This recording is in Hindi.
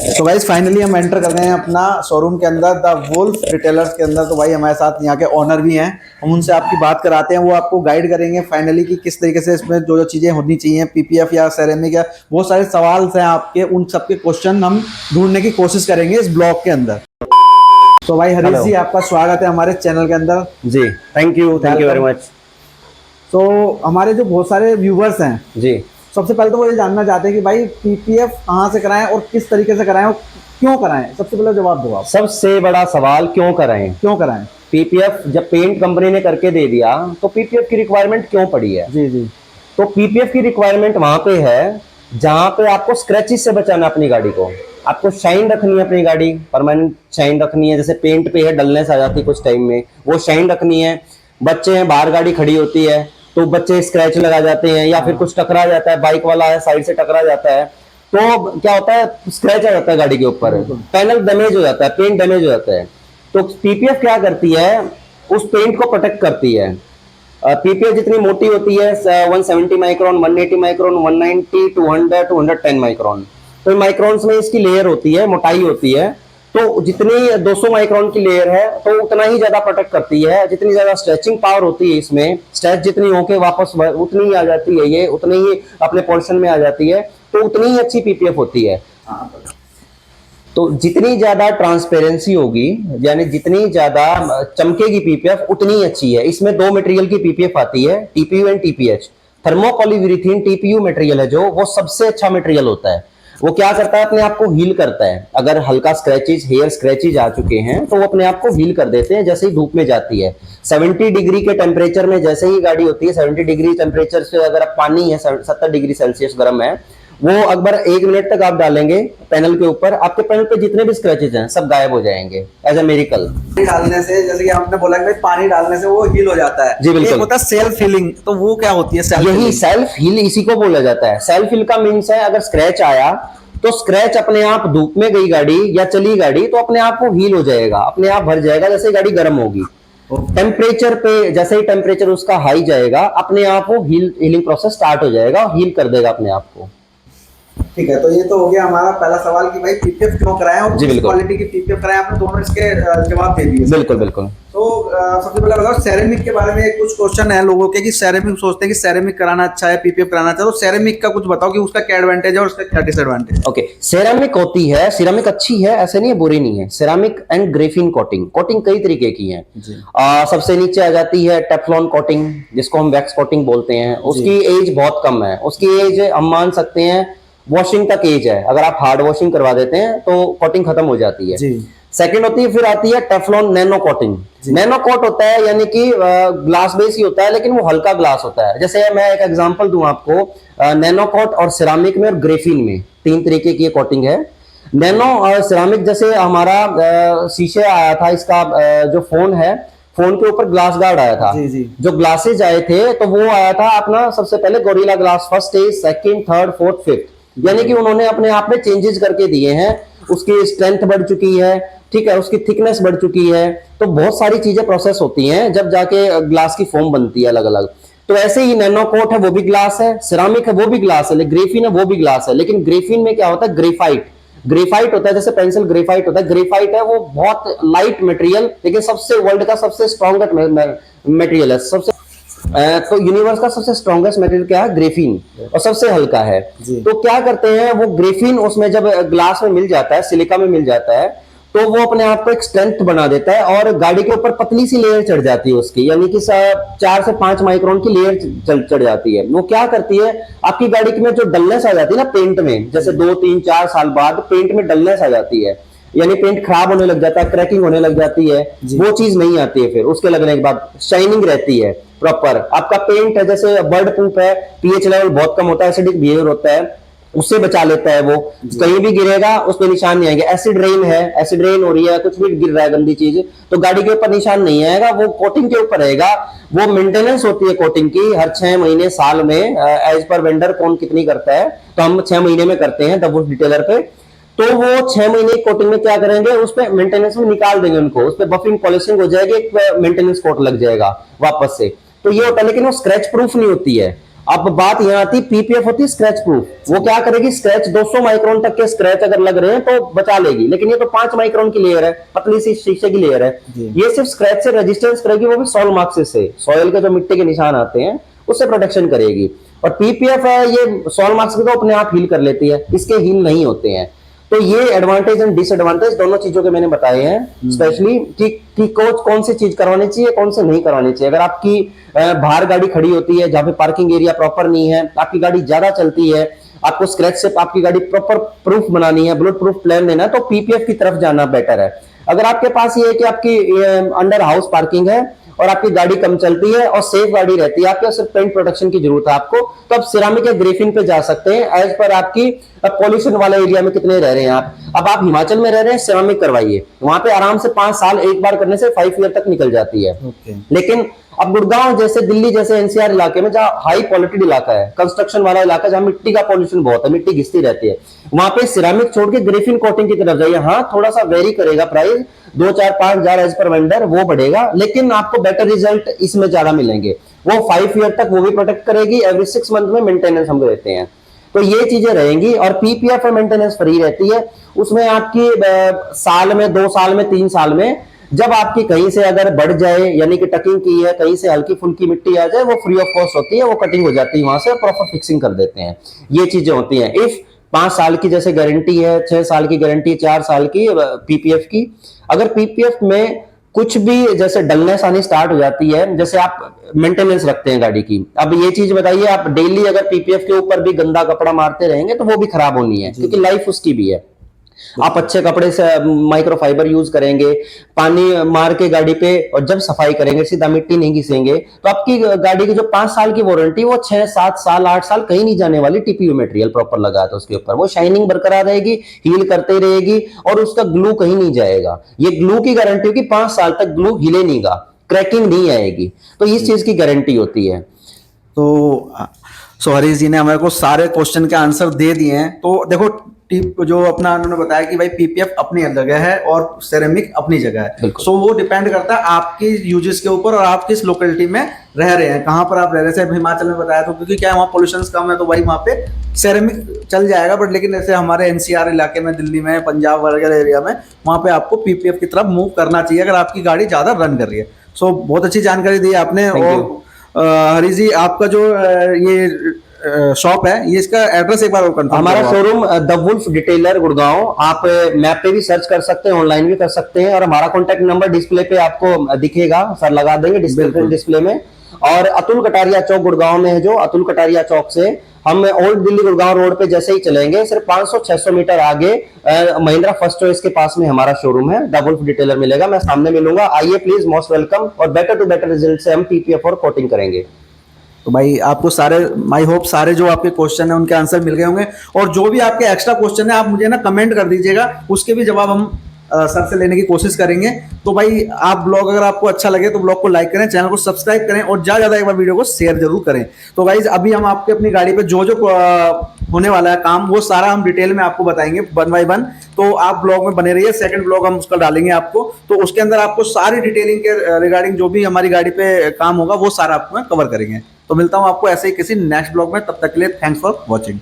तो गाइस फाइनली हम एंटर कर गए हैं अपना शोरूम के अंदर, द वुल्फ रिटेलर्स के अंदर। तो भाई हमारे साथ यहाँ के ओनर भी हैं, हम उनसे आपकी बात कराते हैं, वो आपको गाइड करेंगे फाइनली कि किस तरीके से इसमें जो जो चीज़ें होनी चाहिए, पीपीएफ या सेरेमिक या बहुत सारे सवाल हैं आपके, उन सबके क्वेश्चन हम ढूंढने की कोशिश करेंगे इस ब्लॉग के अंदर। तो भाई हरीश जी, आपका स्वागत है हमारे चैनल के अंदर। जी थैंक यू वेरी मच। तो हमारे जो बहुत सारे व्यूवर्स हैं जी, सबसे पहले तो वो ये जानना चाहते हैं कि भाई पीपीएफ कहाँ से कराएं और किस तरीके से कराएं और क्यों कराएं। सबसे पहले जवाब दो आप। सबसे बड़ा सवाल क्यों कराएं? क्यों कराएं? पीपीएफ जब पेंट कंपनी ने करके दे दिया तो पीपीएफ की रिक्वायरमेंट क्यों पड़ी है? जी जी। तो पीपीएफ की रिक्वायरमेंट वहां पे है जहां पे आपको स्क्रैचेस से बचाना अपनी गाड़ी को, आपको शाइन रखनी है अपनी गाड़ी, परमानेंट शाइन रखनी है। जैसे पेंट पे है डलनेस आ जाती है कुछ टाइम में, वो शाइन रखनी है। बच्चे हैं, बाहर गाड़ी खड़ी होती है तो बच्चे स्क्रैच लगा जाते हैं, या फिर कुछ टकरा जाता है, बाइक वाला है साइड से टकरा जाता है तो क्या होता है, स्क्रैच आ जाता है गाड़ी के ऊपर, पैनल डैमेज हो जाता है, पेंट डैमेज हो जाता है। तो पीपीएफ क्या करती है, उस पेंट को प्रोटेक्ट करती है। पीपीएफ जितनी मोटी होती है 170 माइक्रोन, 180 माइक्रोन, 190, 200, 210 माइक्रोन, तो माइक्रोन्स में इसकी लेयर होती है, मोटाई होती है। तो जितनी 200 माइक्रोन की लेयर है तो उतना ही ज्यादा प्रोटेक्ट करती है। जितनी ज्यादा स्ट्रेचिंग पावर होती है इसमें, स्ट्रेच जितनी होके वापस उतनी ही आ जाती है, ये उतनी ही अपने पोर्शन में आ जाती है, तो उतनी ही अच्छी पीपीएफ होती है। तो जितनी ज्यादा ट्रांसपेरेंसी होगी, यानी जितनी ज्यादा चमकेगी पीपीएफ, उतनी अच्छी है। इसमें दो मटेरियल की पीपीएफ आती है, TPU and TPH. Thermopolyurethane TPU material है जो, वो सबसे अच्छा मटेरियल होता है। वो क्या करता है, अपने आप को हील करता है। अगर हल्का स्क्रैचेज, हेयर स्क्रैचेज आ चुके हैं तो वो अपने आप को हील कर देते हैं जैसे ही धूप में जाती है। 70 डिग्री के टेम्परेचर में जैसे ही गाड़ी होती है, 70 डिग्री टेम्परेचर से अगर आप पानी है 70 डिग्री सेल्सियस गर्म है, वो अगर 1 मिनट तक आप डालेंगे पैनल के ऊपर, आपके पैनल पे जितने भी स्क्रैचेज हैं सब गायब हो जाएंगे एज अ मिरेकल। डालने से, जैसे कि आपने बोला कि भाई पानी डालने से वो हील हो जाता है। जी बिल्कुल। एक होता है सेल्फ हीलिंग, तो वो क्या होती है सेल्फ यही हीलिंग? सेल्फ हील इसी को बोला जाता है। सेल्फ हील का मीन्स है, अगर स्क्रैच आया तो स्क्रैच अपने आप, धूप में गई गाड़ी या चली गाड़ी तो अपने आप वो हील हो जाएगा, अपने आप भर जाएगा जैसे गाड़ी गर्म होगी। टेम्परेचर पे जैसे ही टेम्परेचर उसका हाई जाएगा, अपने आप वो हीलिंग प्रोसेस स्टार्ट हो जाएगा, हील कर देगा अपने आप को। ठीक है, तो ये तो हो गया हमारा पहला सवाल कि भाई पीपीएफ क्यों कराएं और किस बिल्कुल। क्वालिटी की पीपीएफ कराएं। आपने दोनों इसके जवाब दे दिए। बिल्कुल बिल्कुल। तो सबसे पहले बताओ सेरेमिक के बारे में। कुछ क्वेश्चन है लोगों के कि सेरेमिक, सोचते हैं कि सेरेमिक कराना अच्छा है, पीपीएफ कराना अच्छा है। तो सेरेमिक का कुछ बताओ कि उसका क्या एडवांटेज है और उसका क्या डिसएडवांटेज। ओके, सेरामिक होती है, सेरामिक अच्छी है, ऐसे नहीं है बुरी नहीं है। Ceramic and Graafian coating, coating कई तरीके की है। सबसे नीचे आ जाती है टेफ्लॉन कोटिंग, जिसको हम वैक्स कोटिंग बोलते हैं। उसकी एज बहुत कम है, उसकी एज हम मान सकते हैं वॉशिंग तक एज है। अगर आप हार्ड वॉशिंग करवा देते हैं तो कोटिंग खत्म हो जाती है। सेकंड होती है, फिर आती है Teflon nano coating. Nano coat होता है, यानी कि ग्लास बेस ही होता है लेकिन वो हल्का ग्लास होता है। जैसे मैं एक एग्जांपल दूं आपको, नैनो कोट और सिरामिक में और ग्रेफिन में 3 तरीके की कोटिंग है। नैनो और सिरामिक, जैसे हमारा शीशे आया था इसका, जो फोन है, फोन के ऊपर ग्लास गार्ड आया था। जो ग्लासेज आए थे तो वो आया था अपना सबसे पहले gorilla glass, first stage, second, third, fourth, fifth, यानी कि उन्होंने अपने आप में चेंजेस करके दिए हैं। उसकी स्ट्रेंथ बढ़ चुकी है, ठीक है, उसकी थिकनेस बढ़ चुकी है। तो बहुत सारी चीजें प्रोसेस होती हैं जब जाके ग्लास की फॉर्म बनती है अलग अलग। तो ऐसे ही नैनो कोट है, वो भी ग्लास है, सिरामिक है वो भी ग्लास है, ग्रेफिन है वो भी ग्लास है। लेकिन ग्रेफिन में क्या होता है, ग्रेफाइट, ग्रेफाइट होता है, जैसे पेंसिल ग्रेफाइट होता है। ग्रेफाइट है वो बहुत लाइट मटेरियल, लेकिन सबसे वर्ल्ड का सबसे स्ट्रॉन्गेस्ट मटेरियल है। सबसे तो यूनिवर्स का सबसे स्ट्रॉन्गेस्ट मटेरियल क्या है, ग्रेफिन, और सबसे हल्का है। तो क्या करते हैं वो ग्रेफिन, उसमें जब ग्लास में मिल जाता है, सिलिका में मिल जाता है, तो वो अपने आप को एक स्ट्रेंथ बना देता है और गाड़ी के ऊपर पतली सी लेयर चढ़ जाती है उसकी, यानी कि 4 से 5 माइक्रोन की लेयर चढ़ जाती है। वो क्या करती है, आपकी गाड़ी में जो डलनेस आ जाती है ना पेंट में, जैसे 2, 3, 4 साल बाद पेंट में डलनेस आ जाती है, यानी पेंट खराब होने लग जाता है, क्रैकिंग होने लग जाती है, वो चीज नहीं आती है। फिर उसके लगने के बाद शाइनिंग रहती है प्रॉपर। आपका पेंट है जैसे बर्ड प्रूफ है, पीएच लेवल बहुत कम होता है, एसिडिक बिहेवियर होता है, उससे बचा लेता है। वो कहीं भी गिरेगा उस पर निशान नहीं आएंगे। एसिड रेन है, एसिड रेन हो रही है, कुछ भी गिर रहा है गंदी चीज, तो गाड़ी के ऊपर निशान नहीं आएगा, वो कोटिंग के ऊपर रहेगा। वो मेंटेनेंस होती है कोटिंग की, हर 6 महीने साल में, एज पर वेंडर कौन कितनी करता है, तो हम 6 महीने में करते हैं द वुल्फ डिटेलर पे। तो वो 6 महीने कोटिंग में क्या करेंगे, उस पर मेंटेनेंस में निकाल देंगे उनको, उस पर बफिंग पॉलिशिंग हो जाएगी, एक मेंटेनेंस कोट लग जाएगा वापस से। तो ये होता है, लेकिन वो स्क्रैच प्रूफ नहीं होती है। अब बात यहाँ आती है, पीपीएफ होती है स्क्रैच प्रूफ। वो क्या करेगी, स्क्रैच 200 माइक्रोन तक के स्क्रैच अगर लग रहे हैं तो बचा लेगी, लेकिन ये तो 5 माइक्रोन की लेयर है, पतली सी शीशे की लेयर है, ये सिर्फ स्क्रैच से रेजिस्टेंस करेगी, वो भी सॉइल मार्क्स से, सॉइल के जो मिट्टी के निशान आते हैं उससे प्रोटेक्शन करेगी। और पीपीएफ है ये सॉइल मार्क्स को तो अपने आप हील कर लेती है, इसके हील नहीं होते हैं। तो ये एडवांटेज एंड डिसएडवांटेज दोनों चीजों के मैंने बताए हैं, स्पेशली कि कौन सी चीज करवानी चाहिए, कौन से नहीं करवानी चाहिए। अगर आपकी बाहर गाड़ी खड़ी होती है जहां पे पार्किंग एरिया प्रॉपर नहीं है, आपकी गाड़ी ज्यादा चलती है, आपको स्क्रैच से आपकी गाड़ी प्रॉपर प्रूफ बनानी है, बुलेट प्रूफ प्लान देना है, तो पीपीएफ की तरफ जाना बेटर है। अगर आपके पास ये है कि आपकी अंडर हाउस पार्किंग है और आपकी गाड़ी कम चलती है और सेफ गाड़ी रहती है, आपको सिर्फ पेंट प्रोटेक्शन की जरूरत है आपको, तो आप सिरामिक या ग्रेफिन पे जा सकते हैं एज पर आपकी पॉल्यूशन वाले एरिया में कितने रह रहे हैं आप। अब आप हिमाचल में रह रहे हैं, सिरामिक करवाइए, वहां पे आराम से 5 साल एक बार करने से 5 ईयर तक निकल जाती है। लेकिन अब गुड़गांव जैसे, दिल्ली जैसे एनसीआर इलाके में जहां हाई पॉल्यूटेड इलाका है, कंस्ट्रक्शन वाला इलाका, जहां मिट्टी का पॉल्यूशन बहुत है, मिट्टी घिसती रहती है, वहां पे सिरामिक छोड़ के ग्रेफिन कोटिंग की तरफ जाइए। हाँ, थोड़ा सा वेरी करेगा प्राइस, 2-4-5 हजार एज पर वेंडर वो बढ़ेगा, लेकिन आपको बेटर रिजल्ट इसमें ज्यादा मिलेंगे। वो 5 ईयर तक वो भी प्रोटेक्ट करेगी, एवरी 6 मंथ में मेंटेनेंस हम देते हैं, तो ये चीजें रहेंगी। और पीपीएफ मेंटेनेंस फ्री रहती है, उसमें आपकी साल में, 2 साल में, 3 साल में, जब आपकी कहीं से अगर बढ़ जाए, यानी कि टकिंग की है, कहीं से हल्की फुल्की मिट्टी आ जाए, वो फ्री ऑफ कॉस्ट होती है, वो कटिंग हो जाती है, वहां से प्रॉपर फिक्सिंग कर देते हैं। ये चीजें होती हैं। इफ 5 साल की जैसे गारंटी है, 6 साल की गारंटी, 4 साल की पीपीएफ की, अगर पीपीएफ में कुछ भी जैसे डलनेस आनी स्टार्ट हो जाती है, जैसे आप मेंटेनेंस रखते हैं गाड़ी की, अब ये चीज बताइए, आप डेली अगर पीपीएफ के ऊपर भी गंदा कपड़ा मारते रहेंगे तो वो भी खराब होनी है, क्योंकि लाइफ उसकी भी है। आप अच्छे कपड़े से माइक्रोफाइबर यूज करेंगे, पानी मार के गाड़ी पे, और जब सफाई करेंगे सीधा मिट्टी नहीं घिसेंगे, तो आपकी गाड़ी की जो 5 साल की वारंटी, वो 6-7 साल 8 साल कहीं नहीं जाने वाली। टीपीयू मटेरियल प्रॉपर लगा था उसके ऊपर, वो शाइनिंग बरकरार रहेगी, हील करते रहेगी, और उसका ग्लू कहीं नहीं जाएगा। ये ग्लू की गारंटी होगी, 5 साल तक ग्लू हिले नहीं गा, क्रैकिंग नहीं आएगी, तो इस चीज की गारंटी होती है। तो हरीश जी ने हमारे को सारे क्वेश्चन के आंसर दे दिए हैं। तो देखो, जो अपना उन्होंने बताया कि भाई पीपीएफ अपनी जगह है और सेरेमिक अपनी जगह है, सो वो डिपेंड करता है आपकी यूजेस के ऊपर और आप किस लोकेलिटी में रह रहे हैं, कहाँ पर आप रह रहे हैं। जैसे हिमाचल में बताया, तो क्योंकि क्या है, वहाँ पोल्यूशन कम है, तो भाई वहाँ पे सेरेमिक चल जाएगा, बट लेकिन जैसे हमारे एनसीआर इलाके में, दिल्ली में, पंजाब वगैरह एरिया में, वहाँ पे आपको पीपीएफ की तरफ मूव करना चाहिए अगर आपकी गाड़ी ज्यादा रन कर रही है। सो बहुत अच्छी जानकारी दी आपने। और हरीश जी, आपका जो ये शॉप है, ये इसका एड्रेस एक बार और कंफर्म। हमारा showroom the wolf detailer Gurgaon, आप मैप पे भी सर्च कर सकते हैं, ऑनलाइन भी कर सकते हैं, और हमारा कॉन्टैक्ट नंबर डिस्प्ले पे आपको दिखेगा, सर लगा देंगे डिस्प्ले में। और अतुल कटारिया चौक गुड़गांव में है, जो अतुल कटारिया चौक से हम ओल्ड दिल्ली गुड़गांव रोड पे जैसे ही चलेंगे, सिर्फ 500-600 मीटर आगे महिंद्रा फर्स्ट चॉइस के पास में हमारा शोरूम है, द वुल्फ डिटेलर मिलेगा। मैं सामने मिलूंगा, आइए प्लीज, मोस्ट वेलकम। और बेटर टू बेटर रिजल्ट से हम पीपीएफ और कोटिंग करेंगे। तो भाई आपको सारे, माई होप सारे जो आपके क्वेश्चन है उनके आंसर मिल गए होंगे, और जो भी आपके एक्स्ट्रा क्वेश्चन है आप मुझे ना कमेंट कर दीजिएगा, उसके भी जवाब हम सर से लेने की कोशिश करेंगे। तो भाई आप ब्लॉग, अगर आपको अच्छा लगे तो ब्लॉग को लाइक करें, चैनल को सब्सक्राइब करें, और ज़्यादा एक बार वीडियो को शेयर जरूर करें। तो गाइज, अभी हम आपके अपनी गाड़ी पे जो जो होने वाला है काम, वो सारा हम डिटेल में आपको बताएंगे 1 बाय 1। तो आप ब्लॉग में बने रहिए, सेकंड ब्लॉग हम उसका डालेंगे आपको, तो उसके अंदर आपको सारी डिटेलिंग के रिगार्डिंग जो भी हमारी गाड़ी पे काम होगा वो सारा आपको कवर करेंगे। तो मिलता हूं आपको ऐसे ही किसी नेक्स्ट ब्लॉग में, तब तक के लिए थैंक्स फॉर वॉचिंग।